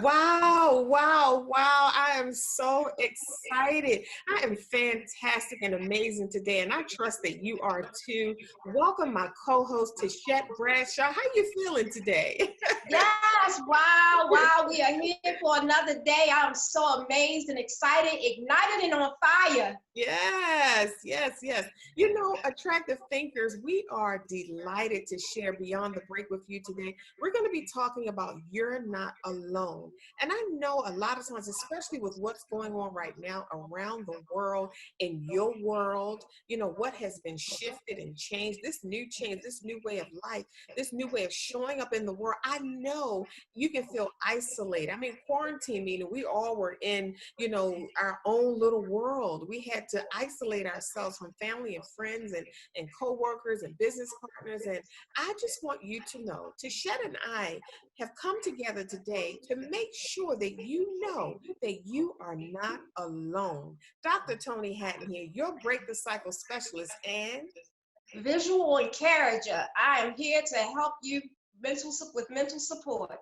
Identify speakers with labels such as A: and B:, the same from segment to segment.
A: Wow, wow, wow. I am so excited. I am fantastic and amazing today, and I trust that you are too. Welcome my co-host, Tichet Bradshaw. How you feeling today?
B: Yes, wow, wow. We are here for another day. I'm so amazed and excited, ignited and on fire.
A: Yes, yes, yes. You know, attractive thinkers, we are delighted to share Beyond the Break with you today. We're going to be talking about you're not alone. And I know a lot of times, especially with what's going on right now around the world, in your world, you know, what has been shifted and changed, this new change, this new way of life, this new way of showing up in the world. I know you can feel isolated. I mean, quarantine meaning we all were in, you know, our own little world. We had to isolate ourselves from family and friends and co-workers and business partners. And I just want you to know, Tashet and I have come together today to make sure that you know that you are not alone. Dr. Toni Hatton here, your Break the Cycle specialist, and
B: Visual encourager. I am here to help you with mental support.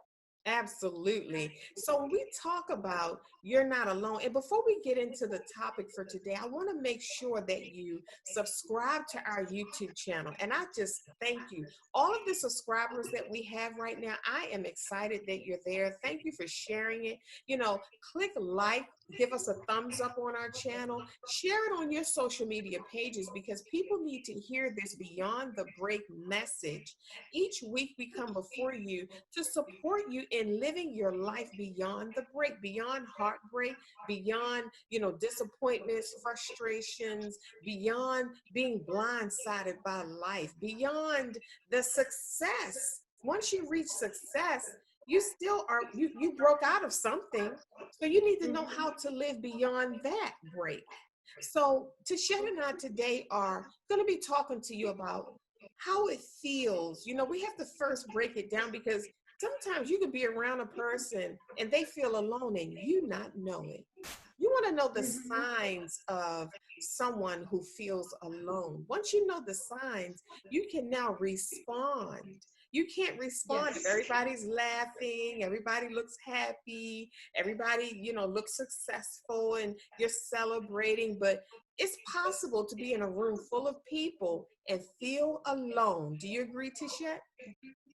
A: absolutely. So when we talk about you're not alone, and before we get into the topic for today, I want to make sure that you subscribe to our YouTube channel. And I just thank you. All of the subscribers that we have right now, I am excited that you're there. Thank you for sharing it. You know, click like, give us a thumbs up on our channel, share it on your social media pages because people need to hear this Beyond the Break message. Each week we come before you to support you in living your life beyond the break, beyond heartbreak, beyond, you know, disappointments, frustrations, beyond being blindsided by life, beyond the success. Once you reach success, you still are, you broke out of something. So you need to know how to live beyond that break. So Tashet and I today are going to be talking to you about how it feels. You know, we have to first break it down because sometimes you could be around a person and they feel alone and you not know it. You want to know the
B: Mhm.
A: signs of someone who feels alone. Once you know the signs, you can now respond. You can't respond if
B: Yes.
A: everybody's laughing, everybody looks happy, everybody, you know, looks successful and you're celebrating, but it's possible to be in a room full of people and feel alone. Do you agree, Tisha?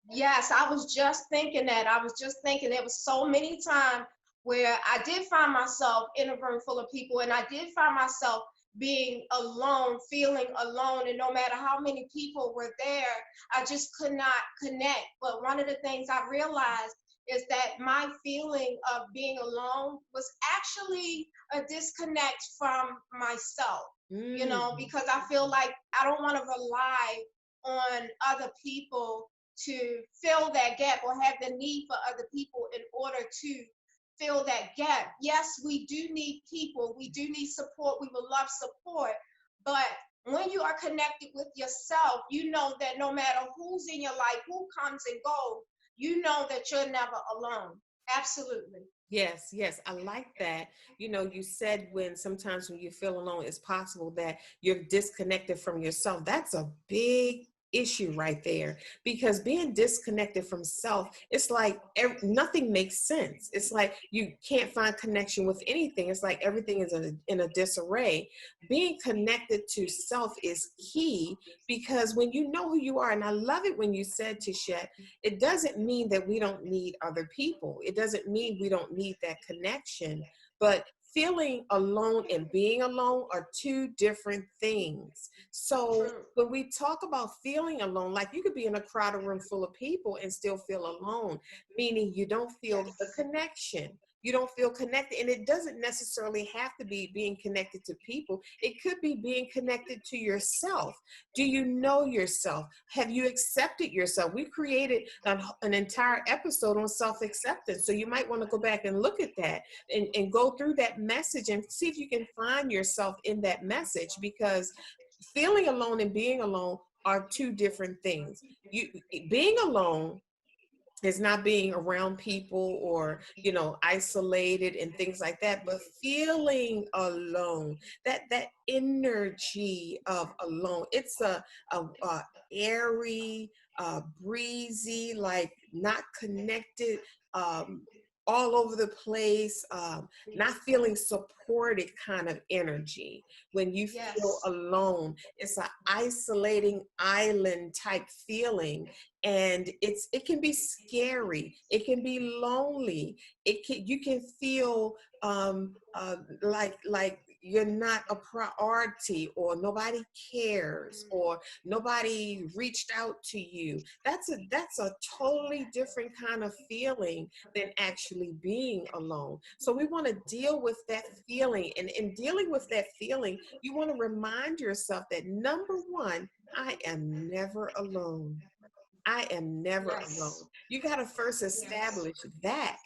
B: Yes, I was just thinking that. I was just thinking there was so many times where I did find myself in a room full of people and I did find myself being alone, feeling alone. And no matter how many people were there, I just could not connect. But one of the things I realized is that my feeling of being alone was actually a disconnect from myself,
A: Mm.
B: because I feel like I don't want to rely on other people to fill that gap or have the need for other people in order to fill that gap. Yes, we do need people, we do need support, we will love support, but when you are connected with yourself, you know that no matter who's in your life, who comes and goes, you know that you're never alone. Absolutely.
A: Yes, yes, I like that. You know, you said when sometimes when you feel alone, it's possible that you're disconnected from yourself. That's a big issue right there because being disconnected from self, it's like nothing makes sense. It's like you can't find connection with anything. It's like everything is in a disarray. Being connected to self is key because when you know who you are, and I love it when you said, Tisha, it doesn't mean that we don't need other people. It doesn't mean we don't need that connection. But feeling alone and being alone are two different things. So
B: True.
A: when we talk about feeling alone, like you could be in a crowded room full of people and still feel alone, meaning you don't feel the
B: Yes.
A: connection. You don't feel connected. And it doesn't necessarily have to be being connected to people. It could be being connected to yourself. Do you know yourself? Have you accepted yourself? We created an entire episode on self-acceptance. So you might want to go back and look at that and go through that message and see if you can find yourself in that message because feeling alone and being alone are two different things. You being alone is not being around people or, you know, isolated and things like that, but feeling alone, that energy of alone, it's a airy, breezy, like not connected, all over the place, not feeling supported kind of energy. When you feel
B: Yes.
A: alone, it's an isolating island type feeling, and it can be scary. It can be lonely. You can feel like you're not a priority, or nobody cares, or nobody reached out to you. That's a totally different kind of feeling than actually being alone. So we want to deal with that feeling. And in dealing with that feeling, you want to remind yourself that, number one, I am never alone. I am never
B: Yes.
A: alone. You got to first
B: Yes.
A: establish that.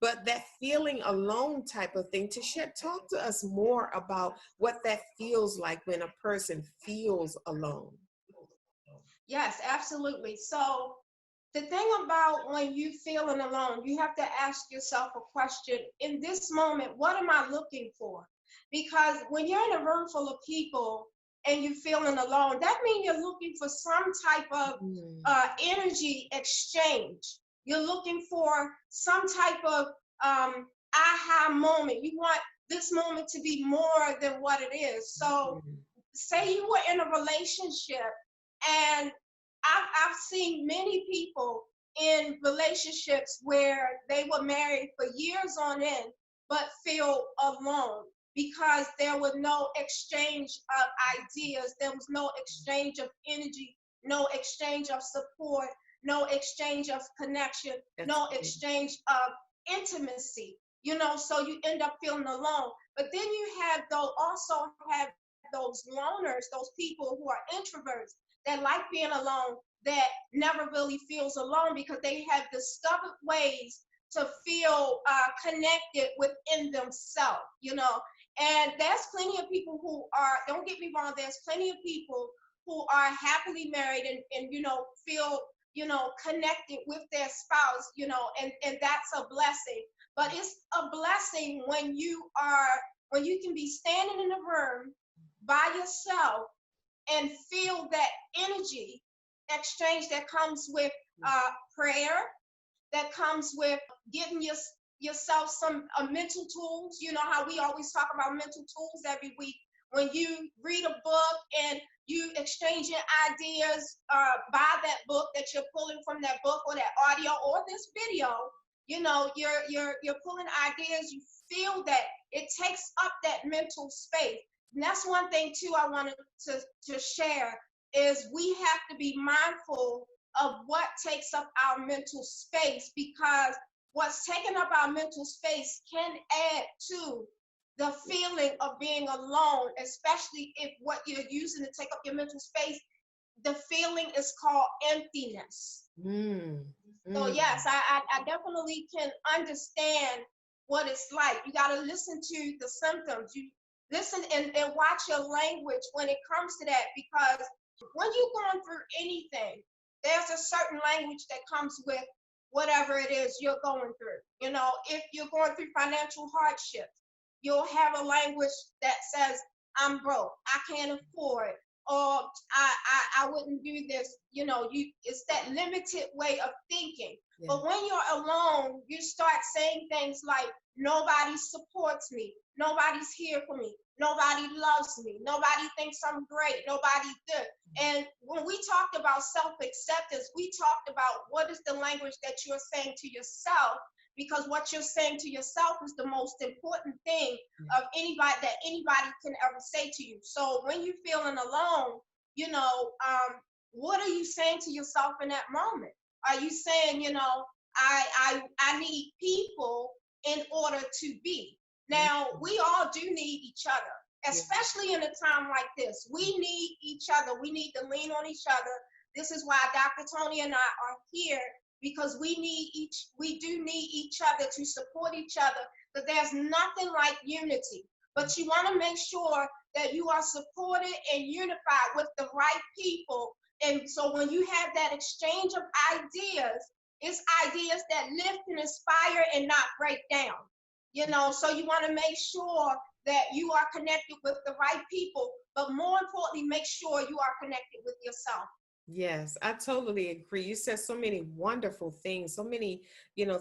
A: But that feeling alone type of thing, Tisha, talk to us more about what that feels like when a person feels alone.
B: Yes, absolutely. So the thing about when you feeling alone, you have to ask yourself a question. In this moment, what am I looking for? Because when you're in a room full of people and you're feeling alone, that means you're looking for some type of
A: Mm,
B: energy exchange. You're looking for some type of aha moment. You want this moment to be more than what it is. So
A: mm,
B: say you were in a relationship, and I've seen many people in relationships where they were married for years on end but feel alone because there was no exchange of ideas, there was no exchange of energy, no exchange of support, no exchange of connection,
A: that's
B: no
A: good.
B: exchange of intimacy, so you end up feeling alone. But then you have though also have those loners, those people who are introverts that like being alone, that never really feels alone because they have discovered ways to feel connected within themselves, And there's plenty of people who are, don't get me wrong, there's plenty of people who are happily married and feel, connected with their spouse, and that's a blessing. But it's a blessing when you can be standing in a room by yourself and feel that energy exchange that comes with prayer, that comes with getting yourself some mental tools. You know how we always talk about mental tools every week. When you read a book and you exchanging ideas by that book that you're pulling from that book or that audio or this video, you're pulling ideas. You feel that it takes up that mental space. And that's one thing too I wanted to share is we have to be mindful of what takes up our mental space, because what's taking up our mental space can add to the feeling of being alone, especially if what you're using to take up your mental space, the feeling is called emptiness.
A: Mm,
B: So
A: mm.
B: yes, I definitely can understand what it's like. You got to listen to the symptoms. You listen and watch your language when it comes to that, because when you're going through anything, there's a certain language that comes with whatever it is you're going through. If you're going through financial hardships, you'll have a language that says, I'm broke, I can't afford, or I wouldn't do this. It's that limited way of thinking.
A: Yeah.
B: But when you're alone, you start saying things like, nobody supports me, nobody's here for me, nobody loves me, nobody thinks I'm great, nobody good. And when we talked about self-acceptance, we talked about what is the language that you're saying to yourself, because what you're saying to yourself is the most important thing of anybody can ever say to you. So when you're feeling alone, what are you saying to yourself in that moment? Are you saying, I need people in order to be?
A: Mm,
B: Now, we all do need each other,
A: yeah.
B: especially in a time like this. We need each other. We need to lean on each other. This is why Dr. Toni and I are here, because we do need each other to support each other, because there's nothing like unity. But you want to make sure that you are supported and unified with the right people. And so when you have that exchange of ideas, it's ideas that lift and inspire and not break down. So you want to make sure that you are connected with the right people, but more importantly, make sure you are connected with yourself.
A: Yes, I totally agree. You said so many wonderful things, so many,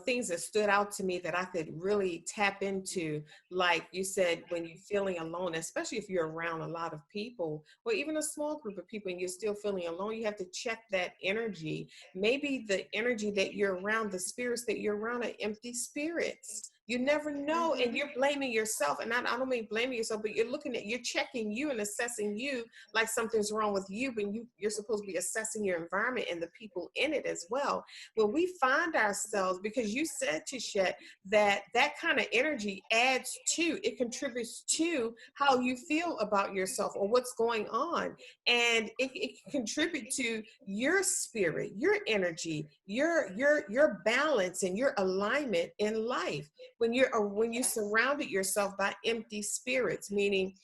A: things that stood out to me that I could really tap into. Like you said, when you're feeling alone, especially if you're around a lot of people or even a small group of people and you're still feeling alone, you have to check that energy. Maybe the energy that you're around, the spirits that you're around are empty spirits. You never know, and
B: Mm-hmm.
A: you're blaming yourself. And I don't mean blaming yourself, but you're checking you and assessing you like something's wrong with you, but you're supposed to be assessing your environment and the people in it as well. When we find ourselves, because you said, Tichet, that kind of energy it contributes to how you feel about yourself or what's going on. And it can contribute to your spirit, your energy, your balance and your alignment in life. When you
B: Yes.
A: surrounded yourself by empty spirits, meaning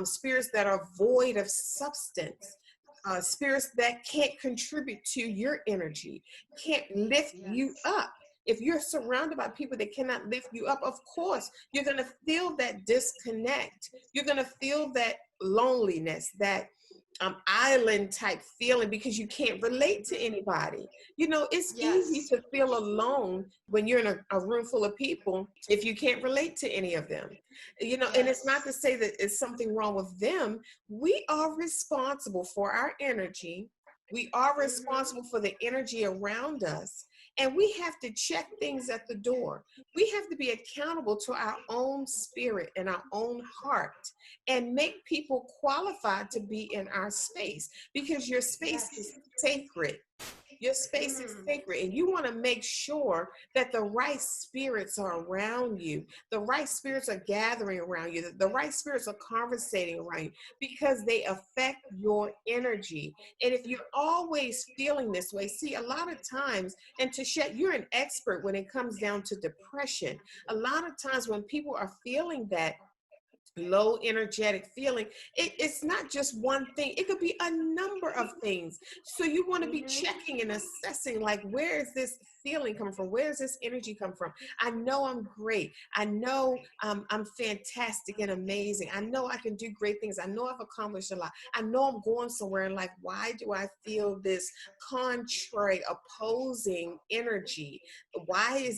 A: spirits that are void of substance, spirits that can't contribute to your energy, can't lift you
B: Yes.
A: up. If you're surrounded by people that cannot lift you up, of course, you're going to feel that disconnect. You're going to feel that loneliness, that island type feeling because you can't relate to anybody. It's easy
B: Yes.
A: to feel alone when you're in a room full of people if you can't relate to any of them. And it's not to
B: Yes.
A: say that it's something wrong with them. We are responsible for our energy. We are
B: Mm-hmm.
A: responsible for the energy around us. And we have to check things at the door. We have to be accountable to our own spirit and our own heart and make people qualified to be in our space because your space is
B: Yes.
A: sacred. Your space is
B: Mm.
A: sacred, and you want to make sure that the right spirits are around you. The right spirits are gathering around you. The right spirits are conversating around you because they affect your energy. And if you're always feeling this way, see, a lot of times, and Tachet, you're an expert when it comes down to depression. A lot of times when people are feeling that low energetic feeling, it's not just one thing, it could be a number of things. So you want to be
B: Mm-hmm.
A: checking and assessing, like, where is this feeling coming from? Where does this energy come from? I know I'm great. I know I'm fantastic and amazing. I know I can do great things. I know I've accomplished a lot. I know I'm going somewhere in life. Why do I feel this contrary, opposing energy? Why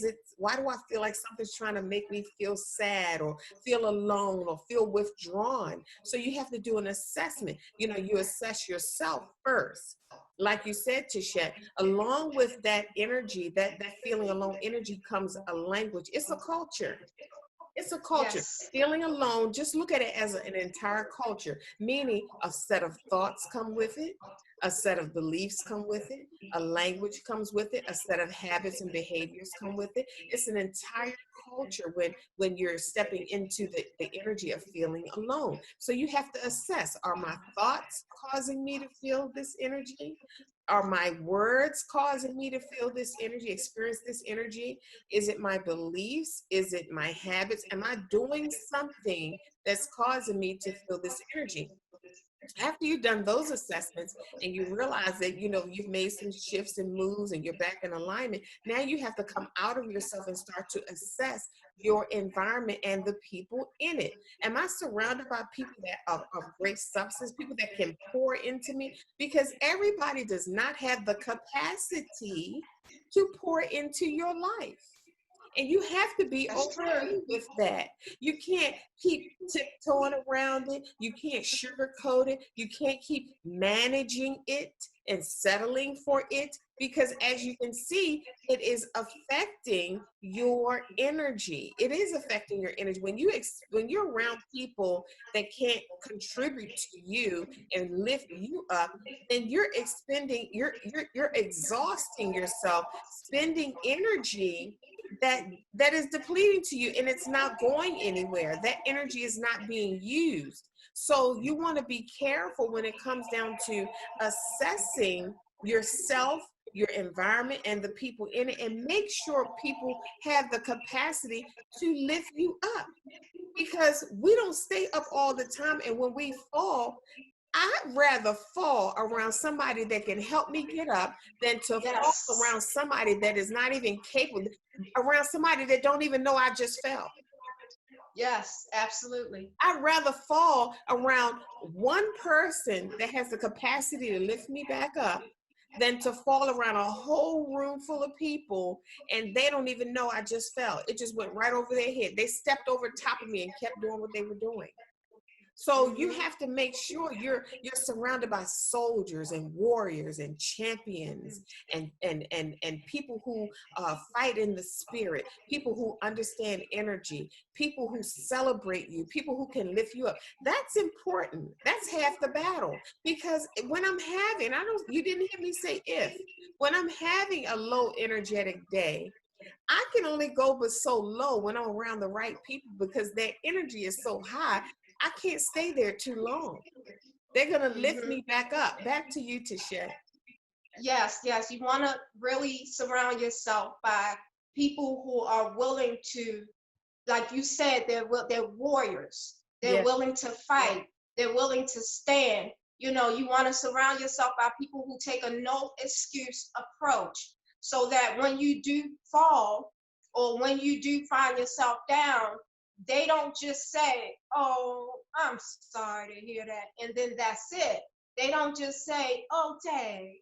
A: do I feel like something's trying to make me feel sad or feel alone or feel withdrawn? So you have to do an assessment. You assess yourself first. Like you said, Tichet, along with that energy, that feeling alone energy comes a language. It's a culture. It's a culture.
B: Yes.
A: Feeling alone, just look at it as an entire culture, meaning a set of thoughts come with it, a set of beliefs come with it, a language comes with it, a set of habits and behaviors come with it. It's an entire culture when you're stepping into the energy of feeling alone. So you have to assess, are my thoughts causing me to feel this energy? Are my words causing me to feel this energy, experience this energy? Is it my beliefs? Is it my habits? Am I doing something that's causing me to feel this energy? After you've done those assessments and you realize that you've made some shifts and moves and you're back in alignment, now you have to come out of yourself and start to assess your environment and the people in it. Am I surrounded by people that are of great substance, people that can pour into me? Because everybody does not have the capacity to pour into your life. And you have to be
B: That's true.
A: okay with that. You can't keep tiptoeing around it. You can't sugarcoat it. You can't keep managing it and settling for it because, as you can see, it is affecting your energy. It is affecting your energy when you're around people that can't contribute to you and lift you up. Then you're exhausting yourself, spending energy that that is depleting to you, and it's not going anywhere. That energy is not being used. So you want to be careful when it comes down to assessing yourself, your environment, and the people in it, and make sure people have the capacity to lift you up, because we don't stay up all the time. And when we fall, I'd rather fall around somebody that can help me get up than to fall
B: Yes.
A: around somebody that is not even capable, around somebody that don't even know I just fell.
B: Yes. Absolutely.
A: I'd rather fall around one person that has the capacity to lift me back up than to fall around a whole room full of people and they don't even know I just fell. It just went right over their head. They stepped over top of me and kept doing what they were doing. So you
B: Mhm.
A: have to make sure you're surrounded by soldiers and warriors and champions and people who fight in the spirit, people who understand energy, people who celebrate you, people who can lift you up. That's important. That's half the battle. Because when I'm having, I don't, you didn't hear me say if, when I'm having a low energetic day, I can only go but so low when I'm around the right people because their energy is so high. I can't stay there too long. They're going to lift
B: Mhm.
A: me back up. Back to you, Tichet.
B: Yes, yes. You want to really surround yourself by people who are willing to, like you said, they're warriors. They're
A: Yes.
B: willing to fight. They're willing to stand. You want to surround yourself by people who take a no excuse approach, so that when you do fall or when you do find yourself down, they don't just say, "Oh, I'm sorry to hear that," and then that's it. They don't just say, "Oh, dang,"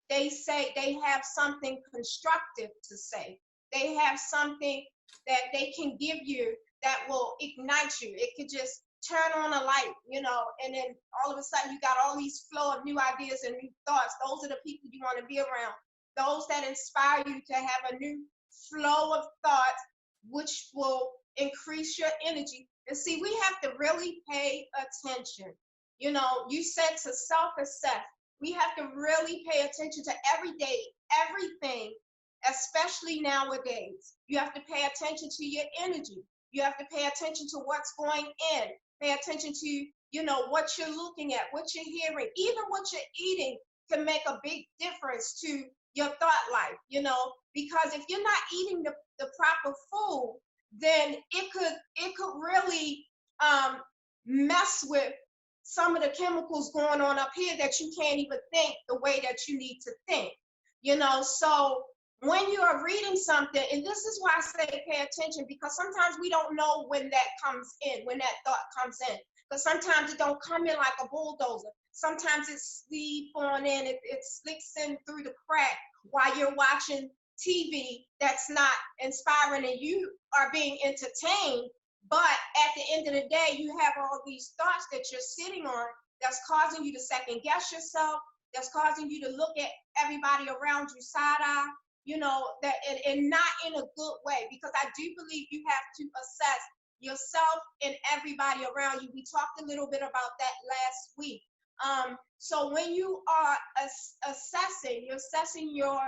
B: they say they have something constructive to say. They have something that they can give you that will ignite you. It could just turn on a light, and then all of a sudden you got all these flow of new ideas and new thoughts. Those are the people you want to be around. Those that inspire you to have a new flow of thoughts, which will increase your energy. And see, we have to really pay attention. You said to self-assess. We have to really pay attention to every day, everything, especially nowadays. You have to pay attention to your energy. You have to pay attention to what's going in. Pay attention to, what you're looking at, what you're hearing, even what you're eating can make a big difference to your thought life, because if you're not eating the proper food, then it could really um, mess with some of the chemicals going on up here that you can't even think the way that you need to think. So when you are reading something, and this is why I say pay attention, because sometimes we don't know when that comes in, when that thought comes in. Because sometimes it don't come in like a bulldozer. Sometimes it sleep on in, it slicks in through the crack while you're watching TV that's not inspiring and you are being entertained. But at the end of the day, you have all these thoughts that you're sitting on that's causing you to second guess yourself, that's causing you to look at everybody around you side eye, that and not in a good way. Because I do believe you have to assess yourself and everybody around you. We talked a little bit about that last week. So when you are you're assessing your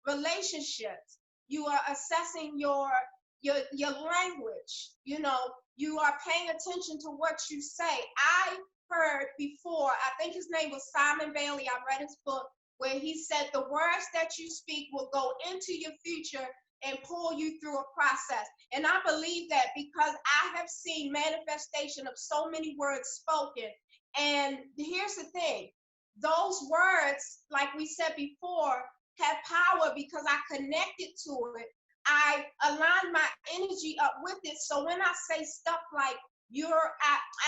B: relationships, you are assessing your language. You are paying attention to what you say. I heard before, I think his name was Simon Bailey. I read his book where he said the words that you speak will go into your future and pull you through a process. And I believe that because I have seen manifestation of so many words spoken. And here's the thing, those words, like we said before, have power because I connected to it. I align my energy up with it. So when I say stuff like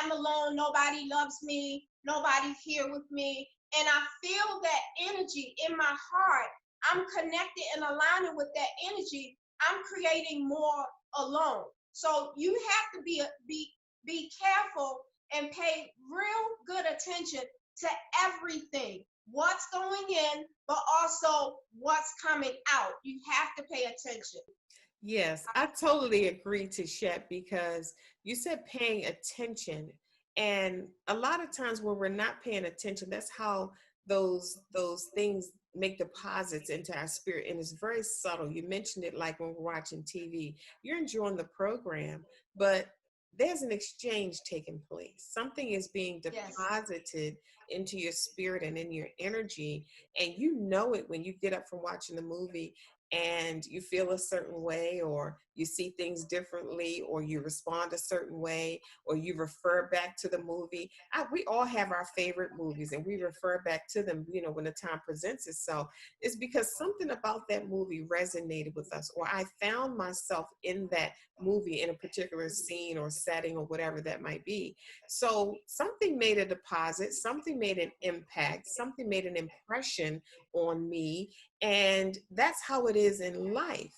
B: I'm alone, nobody loves me, nobody's here with me, and I feel that energy in my heart, I'm connected and aligning with that energy, I'm creating more alone. So you have to be careful and pay real good attention to everything. What's going in, but also what's coming out. You have to pay attention.
A: Yes, I totally agree, Tichet, because you said paying attention. And a lot of times when we're not paying attention, that's how those things make deposits into our spirit. And it's very subtle. You mentioned it like when we're watching TV. You're enjoying the program, but there's an exchange taking place. Something is being
B: Yes.
A: deposited into your spirit and in your energy. And you know it when you get up from watching the movie and you feel a certain way or you see things differently, or you respond a certain way, or you refer back to the movie. We all have our favorite movies, and we refer back to them, when the time presents itself. It's because something about that movie resonated with us, or I found myself in that movie in a particular scene or setting or whatever that might be. So something made a deposit, something made an impact, something made an impression on me. And that's how it is in life.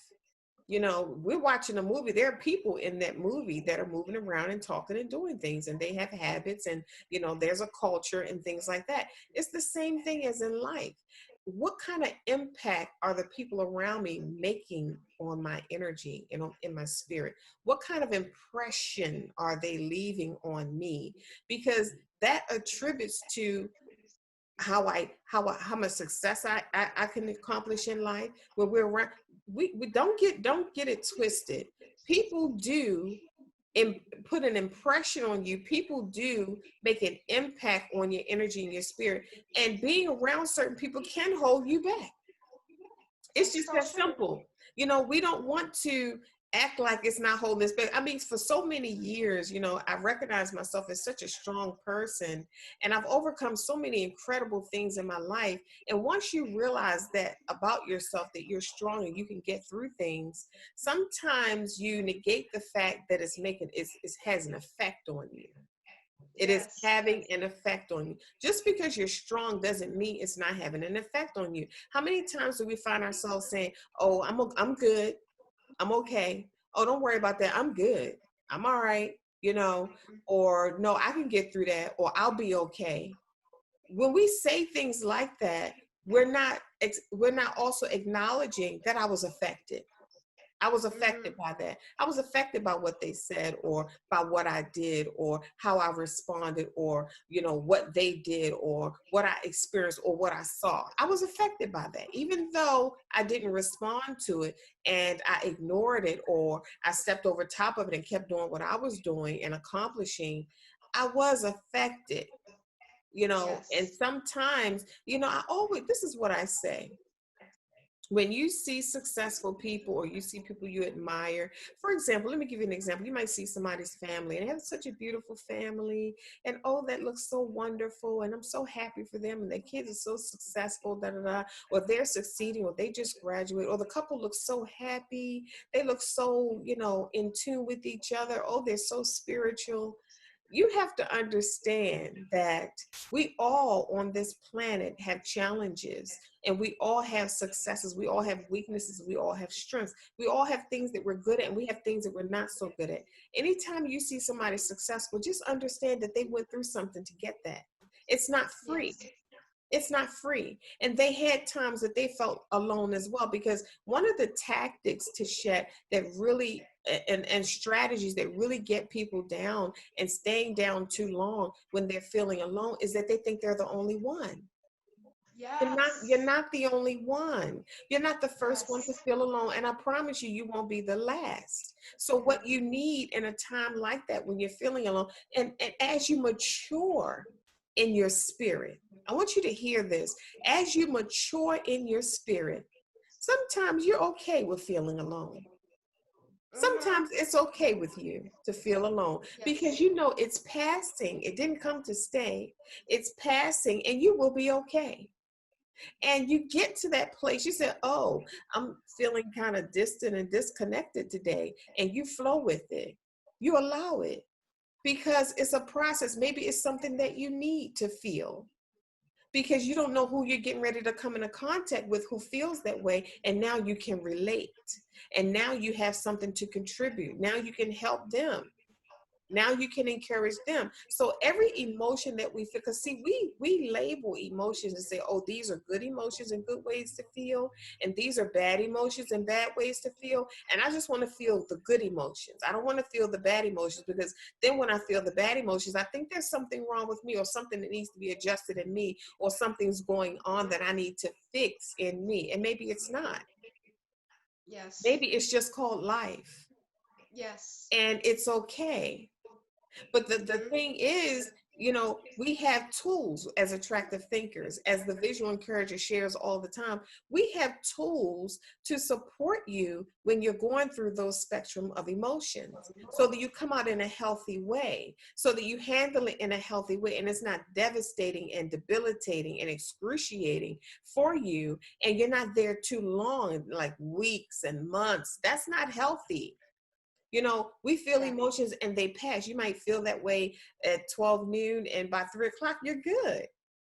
A: We're watching a movie. There are people in that movie that are moving around and talking and doing things, and they have habits, and, there's a culture and things like that. It's the same thing as in life. What kind of impact are the people around me making on my energy and in my spirit? What kind of impression are they leaving on me? Because that attributes to how much success I can accomplish in life. When we're around, we don't get it twisted. People do put an impression on you. People do make an impact on your energy and your spirit, and being around certain people can hold you back. It's just that simple. We don't want to act like it's not holding us back. I mean, for so many years, I recognize myself as such a strong person, and I've overcome so many incredible things in my life. And once you realize that about yourself, that you're strong and you can get through things, sometimes you negate the fact that it has an effect on you. It is having an effect on you. Just because you're strong doesn't mean it's not having an effect on you. How many times do we find ourselves saying, "Oh, I'm good. I'm okay. Oh, don't worry about that. I'm good. I'm all right." Or "No, I can get through that," or "I'll be okay." When we say things like that, we're not also acknowledging that I was affected. I was affected by that. I was affected by what they said, or by what I did, or how I responded, or, what they did, or what I experienced, or what I saw. I was affected by that. Even though I didn't respond to it and I ignored it, or I stepped over top of it and kept doing what I was doing and accomplishing, I was affected, and sometimes, this is what I say. When you see successful people, or you see people you admire, for example, let me give you an example. You might see somebody's family and they have such a beautiful family, and oh, that looks so wonderful, and I'm so happy for them, and their kids are so successful, da da da, or they're succeeding, or they just graduate, or the couple looks so happy, they look so, in tune with each other, oh, they're so spiritual. You have to understand that we all on this planet have challenges, and we all have successes. We all have weaknesses. We all have strengths. We all have things that we're good at, and we have things that we're not so good at. Anytime you see somebody successful, just understand that they went through something to get that. It's not free. It's not free. And they had times that they felt alone as well, because one of the tactics, Tichet, that really and strategies that really get people down and staying down too long when they're feeling alone is that they think they're the only one. You're not the only one. You're not the first one to feel alone. And I promise you, you won't be the last. So what you need in a time like that, when you're feeling alone, and as you mature in your spirit, I want you to hear this. As you mature in your spirit, sometimes you're okay with feeling alone. Sometimes it's okay with you to feel alone, because it's passing. It didn't come to stay. It's passing, and you will be okay. And you get to that place, you say, "Oh, I'm feeling kind of distant and disconnected today." And you flow with it. You allow it, because it's a process. Maybe it's something that you need to feel, because you don't know who you're getting ready to come into contact with who feels that way. And now you can relate. And now you have something to contribute. Now you can help them. Now you can encourage them. So every emotion that we feel, because see, we label emotions and say, "Oh, these are good emotions and good ways to feel, and these are bad emotions and bad ways to feel." And I just want to feel the good emotions. I don't want to feel the bad emotions, because then when I feel the bad emotions, I think there's something wrong with me, or something that needs to be adjusted in me, or something's going on that I need to fix in me. And maybe it's not. Maybe it's just called life. And it's okay. But the thing is, we have tools as attractive thinkers, as the visual encourager shares all the time. We have tools to support you when you're going through those spectrum of emotions, so that you come out in a healthy way, so that you handle it in a healthy way, and it's not devastating and debilitating and excruciating for you, and you're not there too long, like weeks and months. That's not healthy. We feel
B: Yeah.
A: emotions and they pass. You might feel that way at 12 noon, and by 3 o'clock, you're good.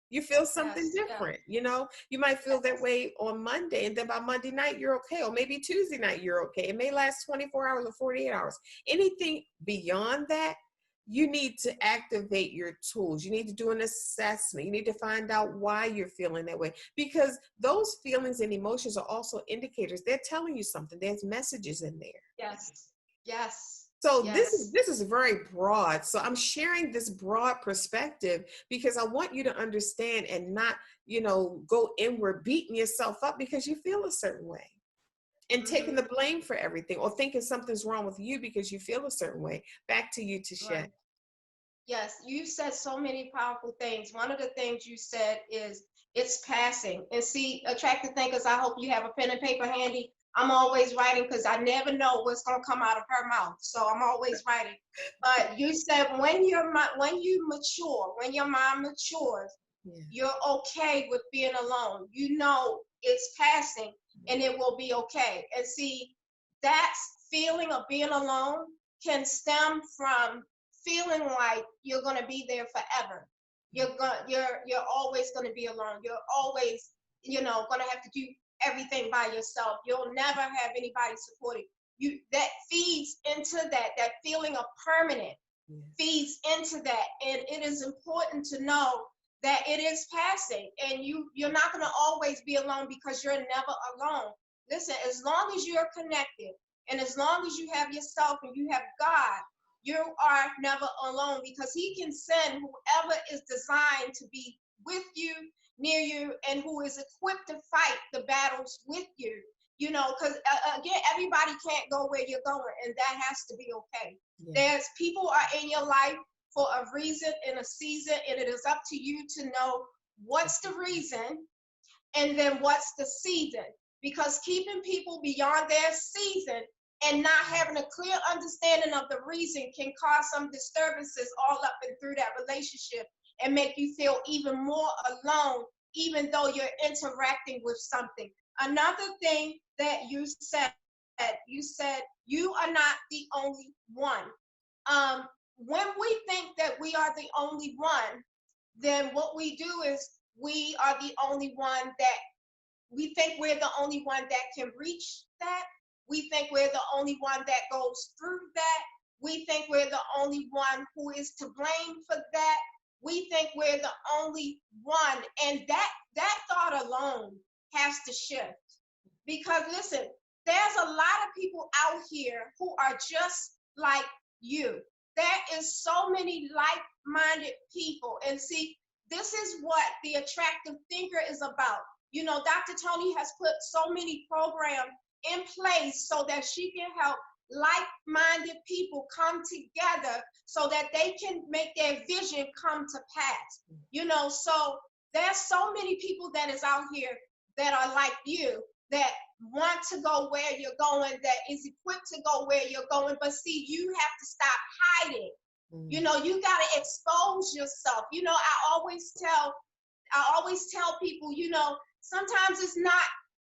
A: You feel something
B: Yes. Yeah.
A: different. You might feel that
B: Yes.
A: way on Monday, and then by Monday night, you're okay. Or maybe Tuesday night, you're okay. It may last 24 hours or 48 hours. Anything beyond that, you need to activate your tools. You need to do an assessment. You need to find out why you're feeling that way, because those feelings and emotions are also indicators. They're telling you something. There's messages in there.
B: Yes. Yes.
A: So this is
B: Yes.
A: this is very broad. So I'm sharing this broad perspective because I want you to understand and not, go inward, beating yourself up because you feel a certain way and taking
B: Mm-hmm.
A: the blame for everything, or thinking something's wrong with you because you feel a certain way. Back to you, Tichet.
B: Right. Yes, you said so many powerful things. One of the things you said is it's passing. And see, attractive thinkers, I hope you have a pen and paper handy. I'm always writing because I never know what's going to come out of her mouth. So I'm always writing. But you said when you mature, when your mind matures,
A: Yeah.
B: you're okay with being alone. You know it's passing and it will be okay. And see, that feeling of being alone can stem from feeling like you're going to be there forever. You're always going to be alone. You're always, going to have to do everything by yourself. You'll never have anybody supporting you. That feeds into that feeling of permanent
A: Yeah.
B: feeds into that. And it is important to know that it is passing, and you're not going to always be alone because you're never alone. Listen, as long as you're connected and as long as you have yourself and you have God, you are never alone, because he can send whoever is designed to be with you, near you, and who is equipped to fight the battles with you. Because again, everybody can't go where you're going, and that has to be okay.
A: Yeah.
B: There's people are in your life for a reason and a season, and it is up to you to know what's the reason and then what's the season. Because keeping people beyond their season and not having a clear understanding of the reason can cause some disturbances all up and through that relationship and make you feel even more alone, even though you're interacting with something. Another thing that you said you are not the only one. When we think that we are the only one, then what we do is we are the only one that we think we're the only one that can reach that. We think we're the only one that goes through that. We think we're the only one who is to blame for that. We think we're the only one. And that thought alone has to shift. Because listen, there's a lot of people out here who are just like you. There is so many like-minded people. And see, this is what the attractive thinker is about. Dr. Toni has put so many programs in place so that she can help like-minded people come together so that they can make their vision come to pass. So there's so many people that is out here that are like you, that want to go where you're going, that is equipped to go where you're going. But see, you have to stop hiding. You got to expose yourself. I always tell people, sometimes it's not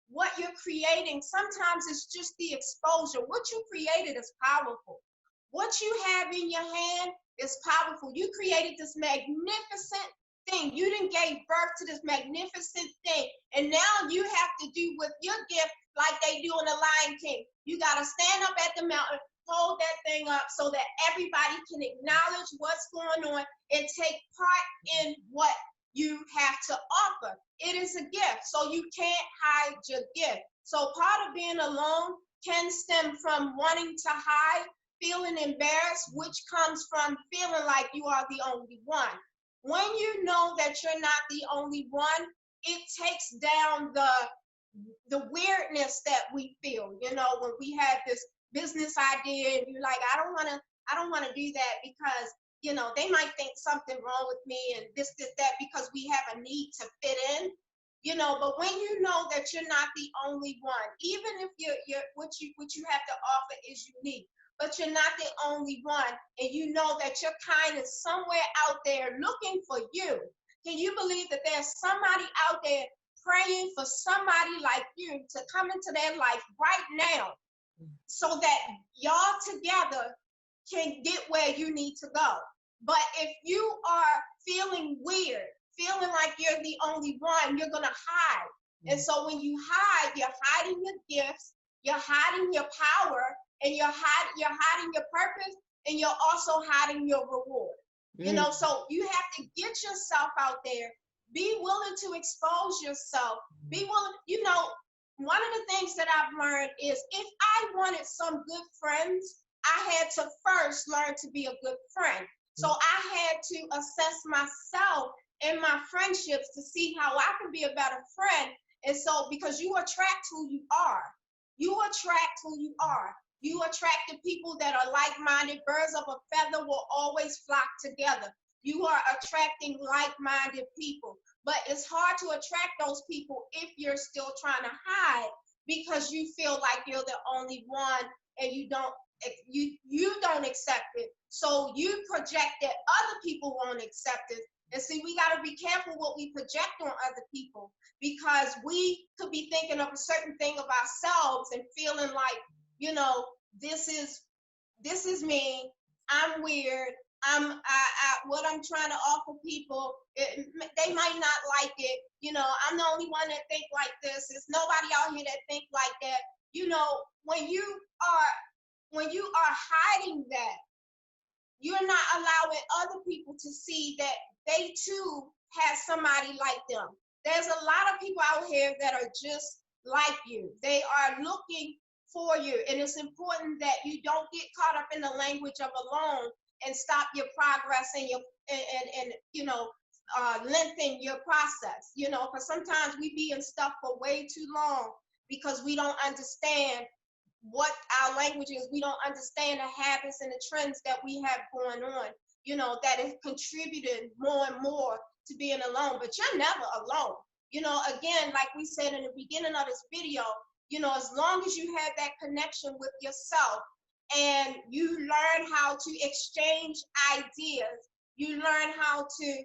B: what you're creating. Sometimes it's just the exposure. What you created is powerful. What you have in your hand is powerful. You created this magnificent thing. You didn't gave birth to this magnificent thing. And now you have to do with your gift like they do in the Lion King. You got to stand up at the mountain, hold that thing up so that everybody can acknowledge what's going on and take part in what you have to offer. It is a gift, so you can't hide your gift. So part of being alone can stem from wanting to hide, feeling embarrassed, which comes from feeling like you are the only one. When you know that you're not the only one, it takes down the weirdness that we feel. When we have this business idea and you're like, I don't want to do that because You know, they might think something wrong with me and this, that, because we have a need to fit in. You know, but when you know that you're not the only one, even if you're what you have to offer is unique, but you're not the only one, and you know that your kind is somewhere out there looking for you. Can you believe that there's somebody out there praying for somebody like you to come into their life right now so that y'all together can get where you need to go? But if you are feeling weird, feeling like you're the only one, you're going to hide. And so when you hide, you're hiding your gifts, you're hiding your power, and you're hiding your purpose, and you're also hiding your reward. You know, so you have to get yourself out there, be willing to expose yourself, be willing, you know, one of the things that I've learned is if I wanted some good friends, I had to first learn to be a good friend. So I had to assess myself and my friendships to see how I can be a better friend. And so, because you attract who you are, you attract who you are. You attract the people that are like-minded. Birds of a feather will always flock together. You are attracting like-minded people. But it's hard to attract those people if you're still trying to hide because you feel like you're the only one and you don't accept it. So you project that other people won't accept it. And see, we got to be careful what we project on other people, because we could be thinking of a certain thing of ourselves and feeling like, you know, this is me. I'm weird. What I'm trying to offer people, they might not like it. You know, I'm the only one that think like this. There's nobody out here that think like that. You know, when you are hiding that, you're not allowing other people to see that they too have somebody like them. There's a lot of people out here that are just like you. They are looking for you. And it's important that you don't get caught up in the language of alone and stop your progress and lengthen your process. You know, because sometimes we be in stuff for way too long because we don't understand what our language is. We don't understand the habits and the trends that we have going on, you know, that is contributing more and more to being alone. But you're never alone. You know, again, like we said in the beginning of this video, you know, as long as you have that connection with yourself and you learn how to exchange ideas, you learn how to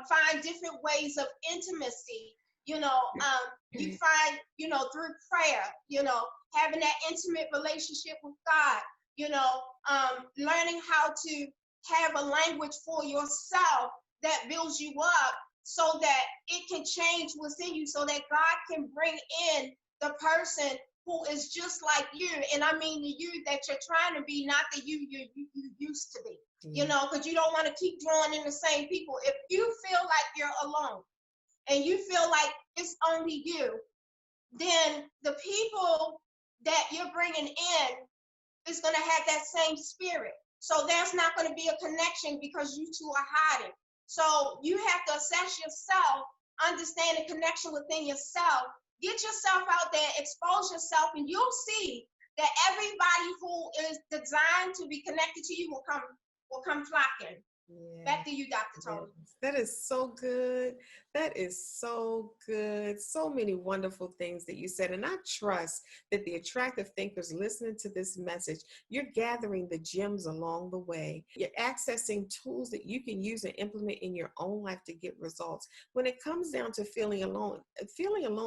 B: find different ways of intimacy, you know, you find, you know, through prayer, you know, having that intimate relationship with God, you know, learning how to have a language for yourself that builds you up so that it can change what's in you, so that God can bring in the person who is just like you. And I mean the you that you're trying to be, not the you used to be, you know, because you don't want to keep drawing in the same people. If you feel like you're alone and you feel like it's only you, then the people that you're bringing in is going to have that same spirit. So there's not going to be a connection because you two are hiding. So you have to assess yourself, understand the connection within yourself, get yourself out there, expose yourself, and you'll see that everybody who is designed to be connected to you will come flocking. Yeah. Back to you, Dr. Toni.
A: Yes. That is so good. That is so good. So many wonderful things that you said. And I trust that the attractive thinkers listening to this message, you're gathering the gems along the way. You're accessing tools that you can use and implement in your own life to get results. When it comes down to feeling alone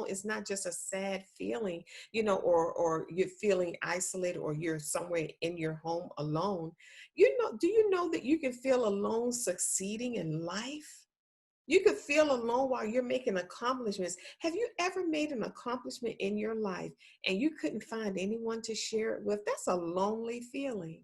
A: is not just a sad feeling, you know, or you're feeling isolated or you're somewhere in your home alone. You know, do you know that you can feel alone succeeding in life? You could feel alone while you're making accomplishments. Have you ever made an accomplishment in your life and you couldn't find anyone to share it with? That's a lonely feeling.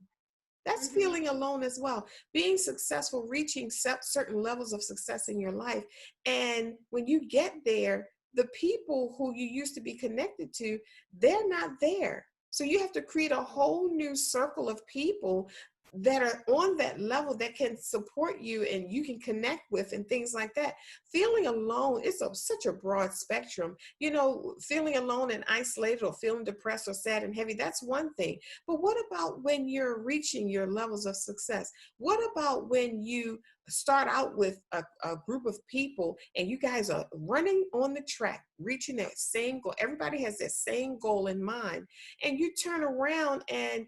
A: That's feeling alone as well. Being successful, reaching certain levels of success in your life. And when you get there, the people who you used to be connected to, they're not there. So you have to create a whole new circle of people that are on that level that can support you and you can connect with and things like that. Feeling alone is such a broad spectrum. You know, feeling alone and isolated or feeling depressed or sad and heavy, that's one thing. But what about when you're reaching your levels of success? What about when you start out with a group of people and you guys are running on the track, reaching that same goal? Everybody has that same goal in mind. And you turn around and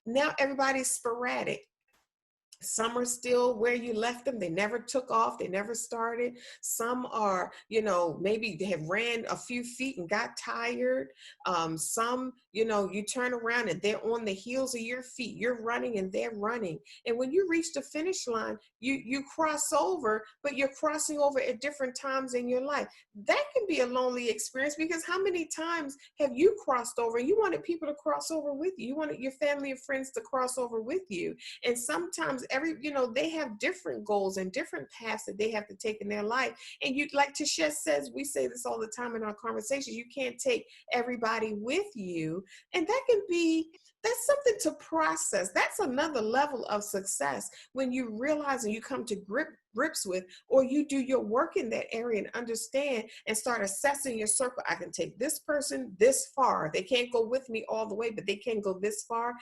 A: now everybody's sporadic. Some are still where you left them. They never took off. They never started. Some are, you know, maybe they have ran a few feet and got tired. Some, you know, you turn around and they're on the heels of your feet. You're running and they're running. And when you reach the finish line, you cross over, but you're crossing over at different times in your life. That can be a lonely experience, because how many times have you crossed over and you wanted people to cross over with you? You wanted your family and friends to cross over with you. And sometimes they have different goals and different paths that they have to take in their life. And you, like Tichet says, we say this all the time in our conversations, you can't take everybody with you. And that's something to process. That's another level of success, when you realize and you come to grips with, or you do your work in that area and understand and start assessing your circle. I can take this person this far. They can't go with me all the way, but they can go this far.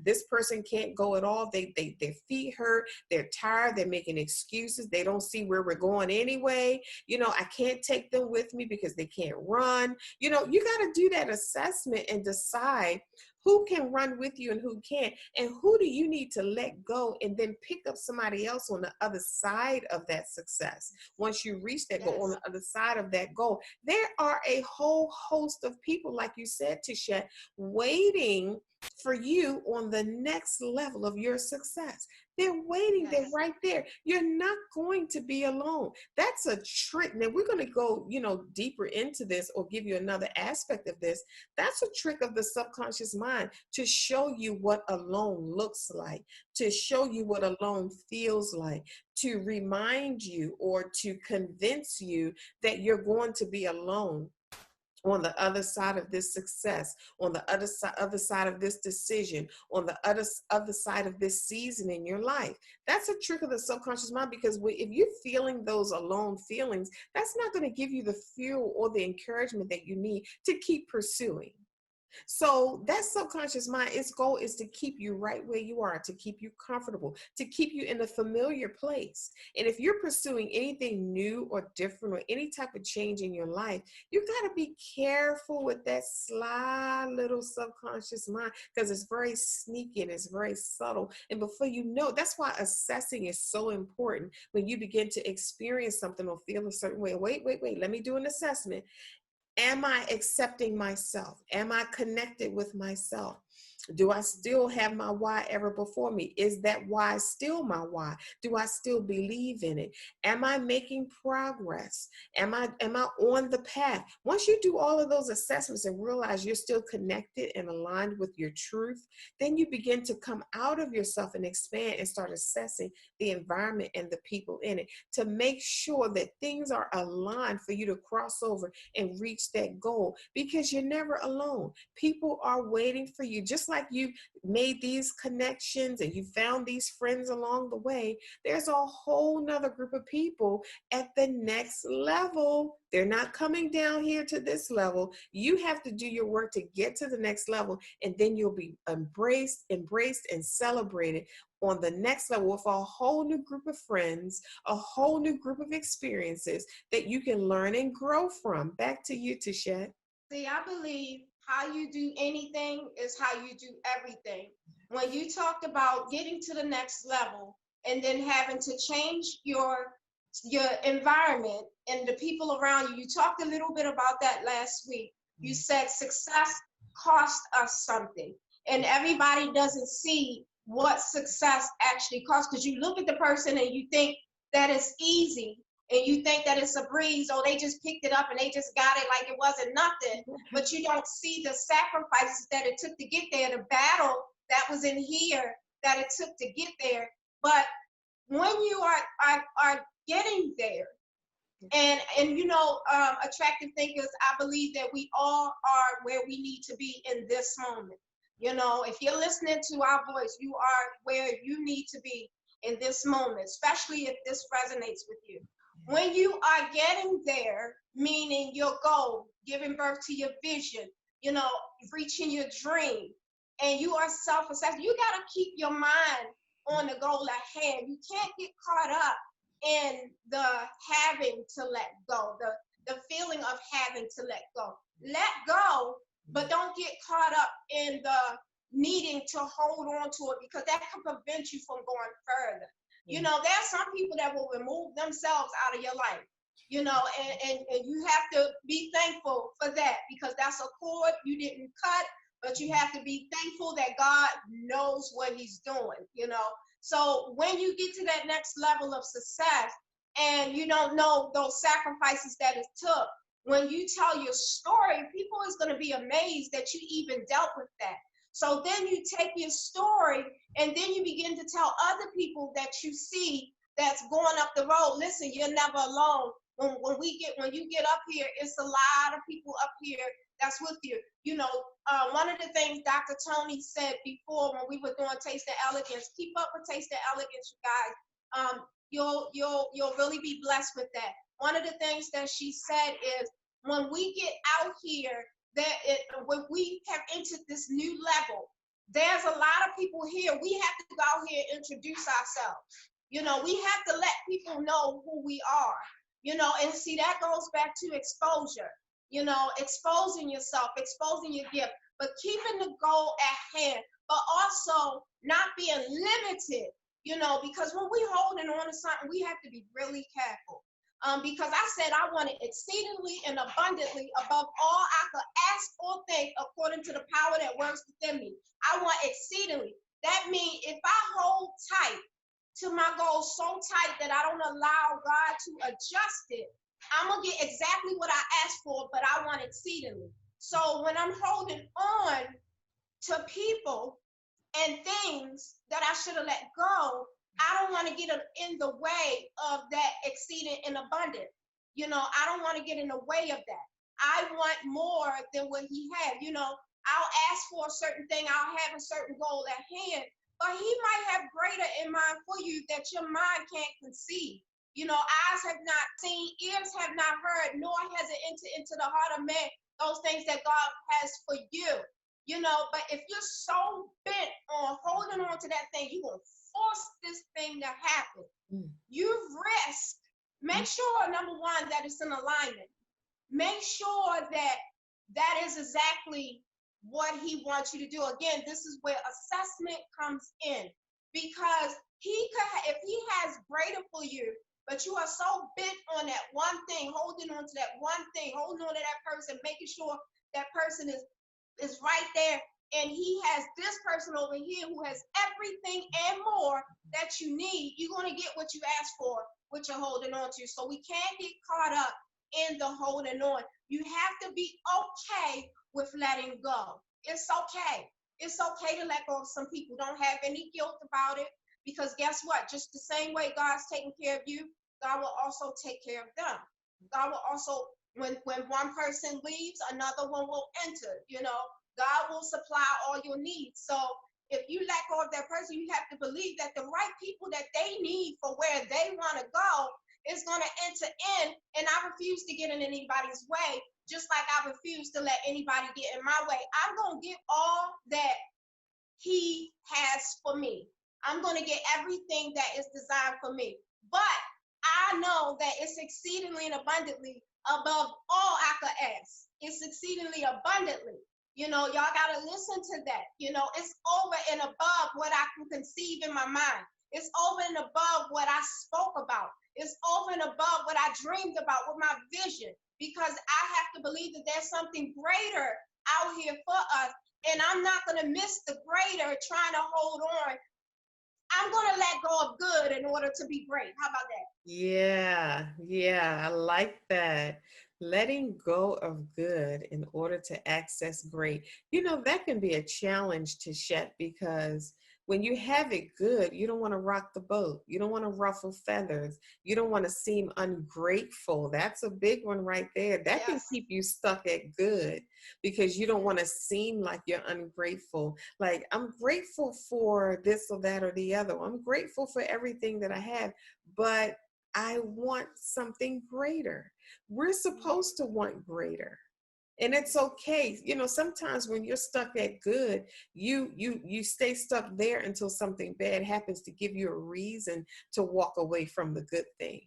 A: This person can't go at all. Their feet hurt. They're tired. They're making excuses. They don't see where we're going anyway. You know, I can't take them with me because they can't run. You know, you got to do that assessment and decide who can run with you and who can't, and who do you need to let go, and then pick up somebody else on the other side of that success. Once you reach that goal, on the other side of that goal, there are a whole host of people, like you said, Tichet, waiting for you on the next level of your success. They're waiting. They're right there. You're not going to be alone. That's a trick. Now we're going to go, deeper into this, or give you another aspect of this. That's a trick of the subconscious mind to show you what alone looks like, to show you what alone feels like, to remind you or to convince you that you're going to be alone on the other side of this success, on the other side of this decision, on the other side of this season in your life. That's a trick of the subconscious mind, because if you're feeling those alone feelings, that's not going to give you the fuel or the encouragement that you need to keep pursuing. So that subconscious mind, its goal is to keep you right where you are, to keep you comfortable, to keep you in a familiar place. And if you're pursuing anything new or different, or any type of change in your life, you got to be careful with that sly little subconscious mind, because it's very sneaky and it's very subtle. And before you know, that's why assessing is so important. When you begin to experience something or feel a certain way, wait, let me do an assessment. Am I accepting myself? Am I connected with myself? Do I still have my why ever before me? Is that why still my why? Do I still believe in it? Am I making progress? Am I on the path? Once you do all of those assessments and realize you're still connected and aligned with your truth, then you begin to come out of yourself and expand and start assessing the environment and the people in it, to make sure that things are aligned for you to cross over and reach that goal, because you're never alone. People are waiting for you. Just like you made these connections and you found these friends along the way, there's a whole nother group of people at the next level. They're not coming down here to this level. You have to do your work to get to the next level, and then you'll be embraced, and celebrated on the next level with a whole new group of friends, a whole new group of experiences that you can learn and grow from. Back to you, Tichet.
B: See, I believe how you do anything is how you do everything. When you talked about getting to the next level and then having to change your environment and the people around you, you talked a little bit about that last week. You said success cost us something, and everybody doesn't see what success actually costs, because you look at the person and you think that it's easy, and you think that it's a breeze, or they just picked it up and they just got it like it wasn't nothing. But you don't see the sacrifices that it took to get there, the battle that was in here that it took to get there. But when you are getting there, and attractive thinkers, I believe that we all are where we need to be in this moment. You know, if you're listening to our voice, you are where you need to be in this moment, especially if this resonates with you. When you are getting there, meaning your goal, giving birth to your vision, you know, reaching your dream, and you are self-assessed, you got to keep your mind on the goal at hand. You can't get caught up in the having to let go, the feeling of having to let go. Let go, but don't get caught up in the needing to hold on to it, because that can prevent you from going further. You know, there are some people that will remove themselves out of your life, you know, and you have to be thankful for that, because that's a cord you didn't cut, but you have to be thankful that God knows what he's doing, you know. So when you get to that next level of success and you don't know those sacrifices that it took, when you tell your story, people is going to be amazed that you even dealt with that. So then you take your story and then you begin to tell other people that you see that's going up the road. Listen, you're never alone. When you get up here, it's a lot of people up here that's with you. You know, one of the things Dr. Toni said before when we were doing Taste of Elegance, keep up with Taste of Elegance, you guys. You'll really be blessed with that. One of the things that she said is, when we get out here, when we have entered this new level, there's a lot of people here. We have to go out here and introduce ourselves. You know, we have to let people know who we are. You know, and see, that goes back to exposure. You know, exposing yourself, exposing your gift, but keeping the goal at hand, but also not being limited. You know, because when we holding on to something, we have to be really careful. Because I said I wanted exceedingly and abundantly above all I could ask or think, according to the power that works within me. I want exceedingly. That means if I hold tight to my goal so tight that I don't allow God to adjust it, I'm going to get exactly what I asked for, but I want exceedingly. So when I'm holding on to people and things that I should have let go, I don't want to get in the way of that exceeding and abundant. You know, I don't want to get in the way of that. I want more than what he had. You know, I'll ask for a certain thing, I'll have a certain goal at hand, but he might have greater in mind for you that your mind can't conceive. You know, eyes have not seen, ears have not heard, nor has it entered into the heart of man those things that God has for you. You know, but if you're so bent on holding on to that thing, you're going to force this thing to happen. You've risked. Make sure, number one, that it's in alignment. Make sure that that is exactly what he wants you to do. Again, this is where assessment comes in, because if he has greater for you, but you are so bent on that one thing, holding on to that one thing, holding on to that person, making sure that person is right there, and he has this person over here who has everything and more that you need, you're going to get what you asked for, what you're holding on to. So we can't get caught up in the holding on. You have to be okay with letting go. It's okay. It's okay to let go of some people. Don't have any guilt about it, because guess what? Just the same way God's taking care of you, God will also take care of them. God will also, when one person leaves, another one will enter. You know, God will supply all your needs. So if you let go of that person, you have to believe that the right people that they need for where they want to go is going to enter in. And I refuse to get in anybody's way, just like I refuse to let anybody get in my way. I'm going to get all that he has for me. I'm going to get everything that is designed for me. But I know that it's exceedingly and abundantly above all I could ask. It's exceedingly abundantly. You know, y'all got to listen to that. You know, it's over and above what I can conceive in my mind. It's over and above what I spoke about. It's over and above what I dreamed about with my vision, because I have to believe that there's something greater out here for us. And I'm not going to miss the greater trying to hold on. I'm going to let go of good in order to be great. How about that?
A: Yeah, I like that. Letting go of good in order to access great. You know, that can be a challenge, Tichet, because When you have it good, you don't want to rock the boat. You don't want to ruffle feathers. You don't want to seem ungrateful. That's a big one right there. That can
B: Yes.
A: keep you stuck at good because you don't want to seem like you're ungrateful. Like, I'm grateful for this or that or the other. I'm grateful for everything that I have, but I want something greater. We're supposed to want greater. And it's okay. You know, sometimes when you're stuck at good, you stay stuck there until something bad happens to give you a reason to walk away from the good thing.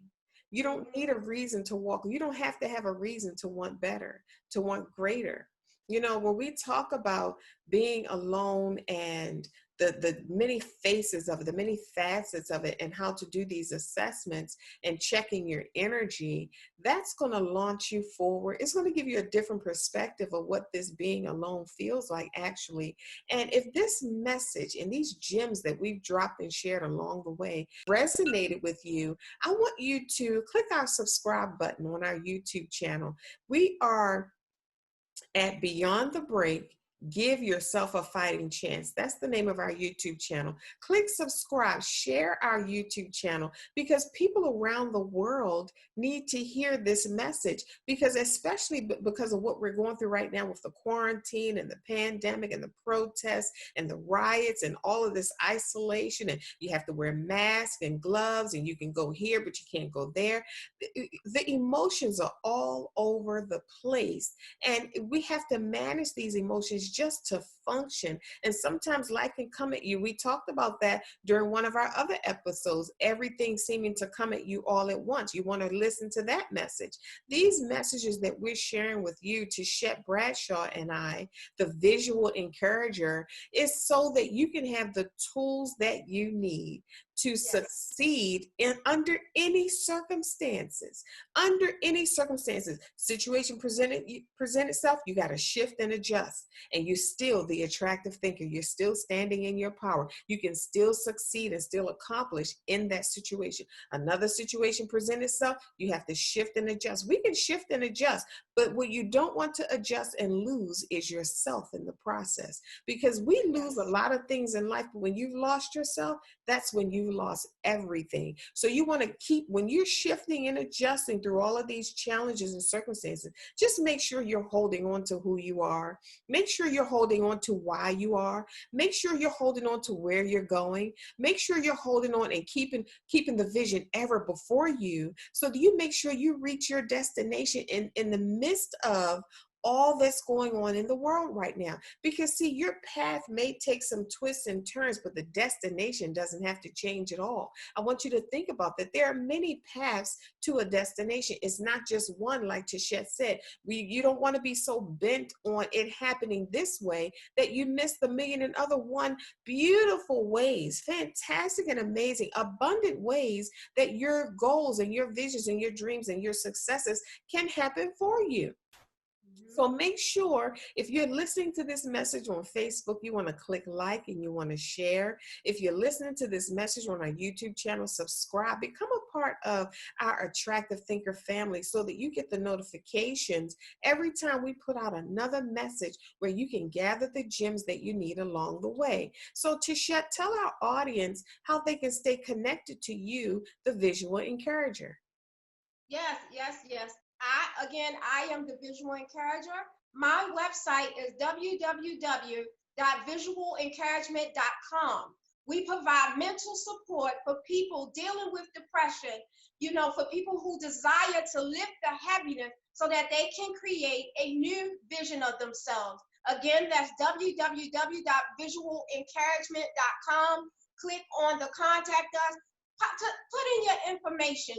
A: You don't need a reason to walk. You don't have to have a reason to want better, to want greater. You know, when we talk about being alone and the many faces of it, the many facets of it, and how to do these assessments and checking your energy, that's going to launch you forward. It's going to give you a different perspective of what this being alone feels like, actually. And if this message and these gems that we've dropped and shared along the way resonated with you, I want you to click our subscribe button on our YouTube channel. We are at Beyond the Break. Give yourself a fighting chance. That's the name of our YouTube channel. Click subscribe, share our YouTube channel, because people around the world need to hear this message, because especially because of what we're going through right now with the quarantine and the pandemic and the protests and the riots and all of this isolation, and you have to wear masks and gloves, and you can go here but you can't go there. The emotions are all over the place, and we have to manage these emotions just to function. And sometimes life can come at you. We talked about that during one of our other episodes, everything seeming to come at you all at once. You want to listen to that message. These messages that we're sharing with you, Tichet Bradshaw and I, the visual encourager, is so that you can have the tools that you need to succeed in under any circumstances. Under any circumstances, situation present itself, you got to shift and adjust. And you're still the attractive thinker. You're still standing in your power. You can still succeed and still accomplish in that situation. Another situation present itself, you have to shift and adjust. We can shift and adjust, but what you don't want to adjust and lose is yourself in the process, because we lose a lot of things in life, but when you've lost yourself, that's when you lost everything. So you want to keep, when you're shifting and adjusting through all of these challenges and circumstances, just make sure you're holding on to who you are. Make sure you're holding on to why you are. Make sure you're holding on to where you're going. Make sure you're holding on and keeping the vision ever before you, so that you make sure you reach your destination in the midst of all that's going on in the world right now. Because see, your path may take some twists and turns, but the destination doesn't have to change at all. I want you to think about that. There are many paths to a destination. It's not just one, like Tichet said. You don't want to be so bent on it happening this way that you miss the million and other one beautiful ways, fantastic and amazing, abundant ways that your goals and your visions and your dreams and your successes can happen for you. So make sure, if you're listening to this message on Facebook, you want to click like and you want to share. If you're listening to this message on our YouTube channel, subscribe. Become a part of our Attractive Thinker family so that you get the notifications every time we put out another message, where you can gather the gems that you need along the way. So Tichet, tell our audience how they can stay connected to you, the visual encourager.
B: Yes. I am the visual encourager. My website is www.visualencouragement.com. We provide mental support for people dealing with depression, for people who desire to lift the heaviness so that they can create a new vision of themselves. Again, that's www.visualencouragement.com. Click on the contact us. Put in your information,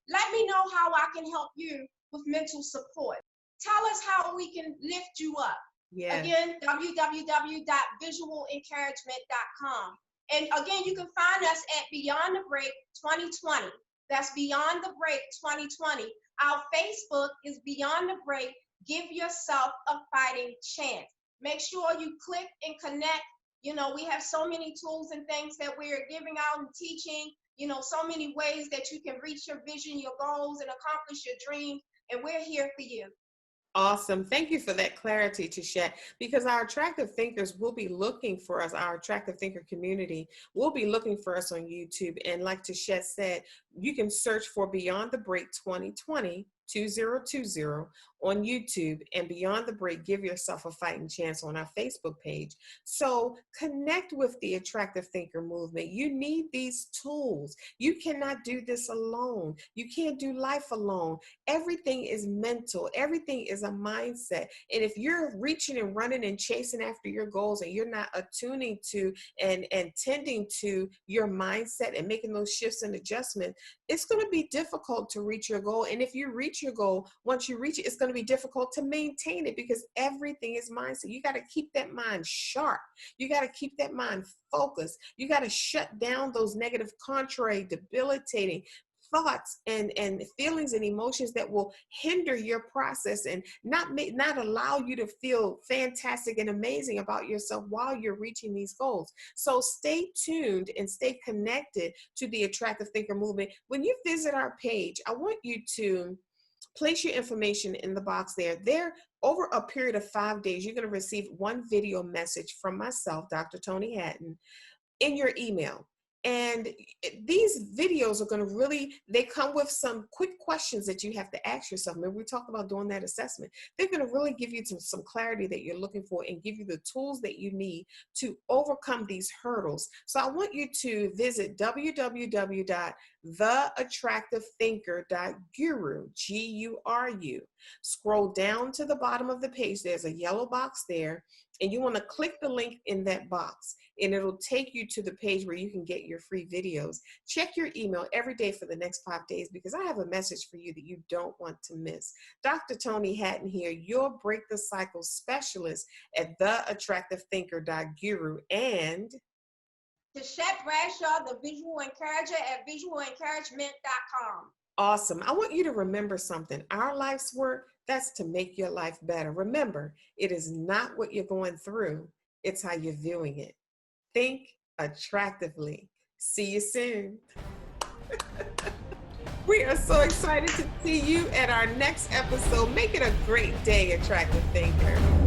B: let me know how I can help you with mental support. Tell us how we can lift you up. Again, www.visualencouragement.com. And again, you can find us at Beyond the Break 2020. That's Beyond the Break 2020. Our Facebook is Beyond the Break. Give yourself a fighting chance. Make sure you click and connect. We have so many tools and things that we're giving out and teaching. So many ways that you can reach your vision, your goals, and accomplish your dreams. And we're here for you.
A: Awesome. Thank you for that clarity, Tichet, because our attractive thinkers will be looking for us. Our attractive thinker community will be looking for us on YouTube. And like Tichet said, you can search for Beyond the Break 2020 2020 on YouTube, and Beyond the Break, give yourself a fighting chance on our Facebook page. So connect with the attractive thinker movement. You need these tools. You cannot do this alone. You can't do life alone. Everything is mental. Everything is a mindset. And if you're reaching and running and chasing after your goals and you're not attuning to and tending to your mindset and making those shifts and adjustments, it's going to be difficult to reach your goal. And if you reach your goal, once you reach it, it's going to be difficult to maintain it, because everything is mindset. You got to keep that mind sharp. You got to keep that mind focused. You got to shut down those negative, contrary, debilitating thoughts and feelings and emotions that will hinder your process and not allow you to feel fantastic and amazing about yourself while you're reaching these goals. So stay tuned and stay connected to the Attractive Thinker movement. When you visit our page, I want you to place your information in the box there. Over a period of 5 days, you're going to receive one video message from myself, Dr. Toni Hatton, in your email. And these videos are going to they come with some quick questions that you have to ask yourself. Remember, we talked about doing that assessment. They're going to really give you some clarity that you're looking for and give you the tools that you need to overcome these hurdles. So I want you to visit www.theattractivethinker.guru, Guru. Scroll down to the bottom of the page. There's a yellow box there, and you want to click the link in that box, and it'll take you to the page where you can get your free videos. Check your email every day for the next 5 days, because I have a message for you that you don't want to miss. Dr. Toni Hatton here, your Break the Cycle specialist at theattractivethinker.guru, and
B: Tichet Bradshaw, the visual encourager at visualencouragement.com.
A: Awesome. I want you to remember something. Our life's work, that's to make your life better. Remember, it is not what you're going through, it's how you're viewing it. Think attractively. See you soon. We are so excited to see you at our next episode. Make it a great day, Attractive Thinker.